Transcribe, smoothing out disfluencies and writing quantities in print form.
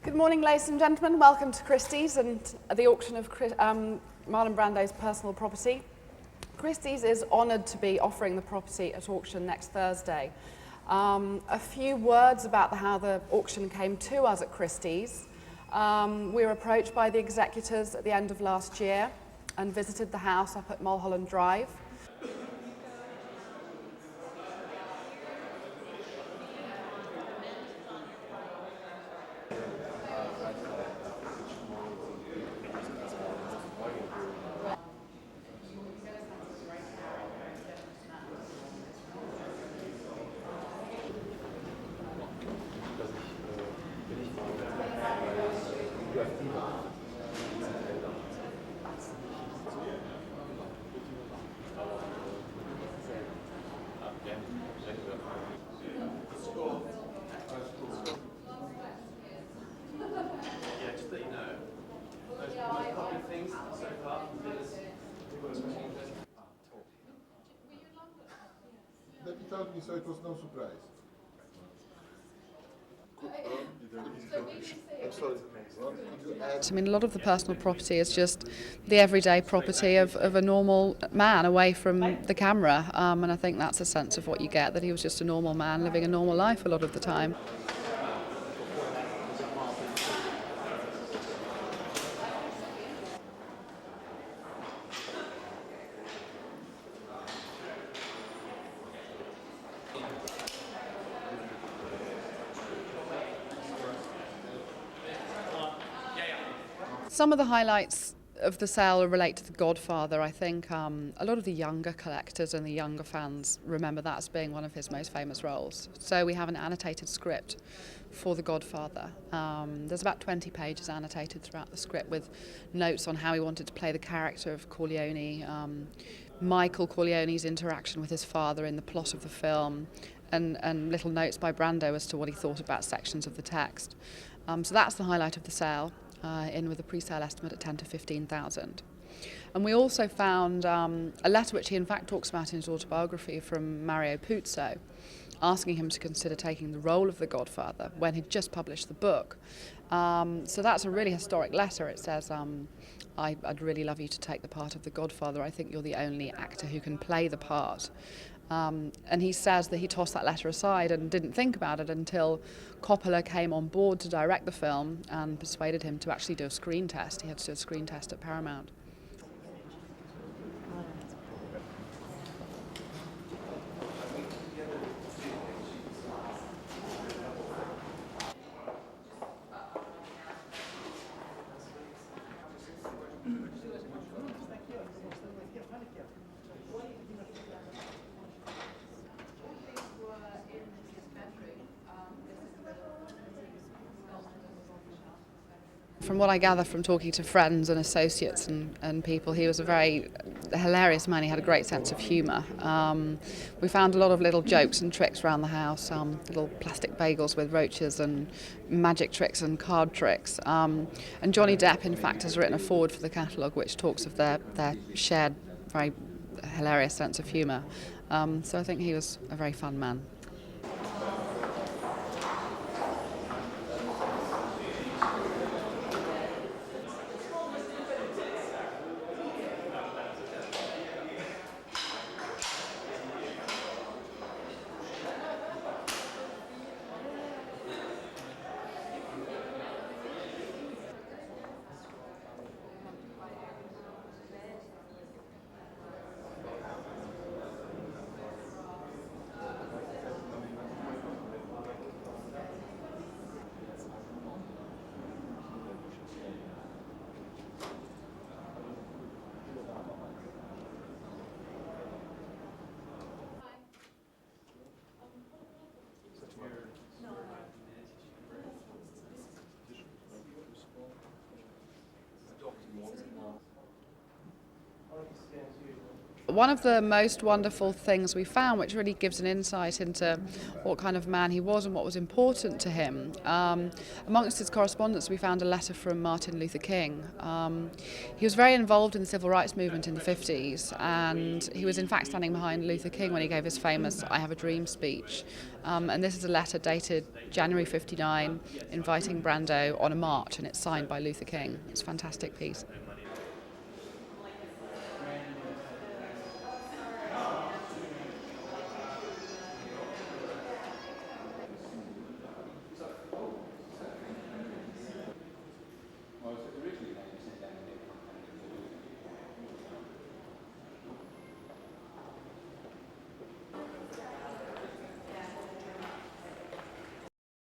Good morning, ladies and gentlemen. Welcome to Christie's and the auction of Marlon Brando's personal property. Christie's is honoured to be offering the property at auction next Thursday. A few words about how the auction came to us at Christie's. We were approached by the executors at the end of last year and visited the house up at Mulholland Drive. That he told me, so it was no surprise. I'm sorry. I mean, a lot of the personal property is just the everyday property of a normal man away from the camera, and I think that's a sense of what you get, that he was just a normal man living a normal life a lot of the time. Some of the highlights of the sale relate to The Godfather. I think a lot of the younger collectors and the younger fans remember that as being one of his most famous roles. So we have an annotated script for The Godfather. There's about 20 pages annotated throughout the script with notes on how he wanted to play the character of Corleone, Michael Corleone's interaction with his father in the plot of the film, and little notes by Brando as to what he thought about sections of the text. So that's the highlight of the sale. In with a pre-sale estimate at 10 to 15,000. And we also found a letter which he in fact talks about in his autobiography from Mario Puzo, asking him to consider taking the role of the Godfather when he'd just published the book. So that's a really historic letter. It says, I'd really love you to take the part of the Godfather. I think you're the only actor who can play the part. And he says that he tossed that letter aside and didn't think about it until Coppola came on board to direct the film and persuaded him to actually do a screen test. He had to do a screen test at Paramount. From what I gather from talking to friends and associates and people, he was a very hilarious man. He had a great sense of humour. We found a lot of little jokes and tricks around the house, little plastic bagels with roaches and magic tricks and card tricks. And Johnny Depp, in fact, has written a foreword for the catalogue which talks of their shared, very hilarious sense of humour. So I think he was a very fun man. One of the most wonderful things we found, which really gives an insight into what kind of man he was and what was important to him, amongst his correspondence we found a letter from Martin Luther King. He was very involved in the civil rights movement in the 50s, and he was in fact standing behind Luther King when he gave his famous "I Have a Dream" speech. And this is a letter dated January 59, inviting Brando on a march, and it's signed by Luther King. It's a fantastic piece.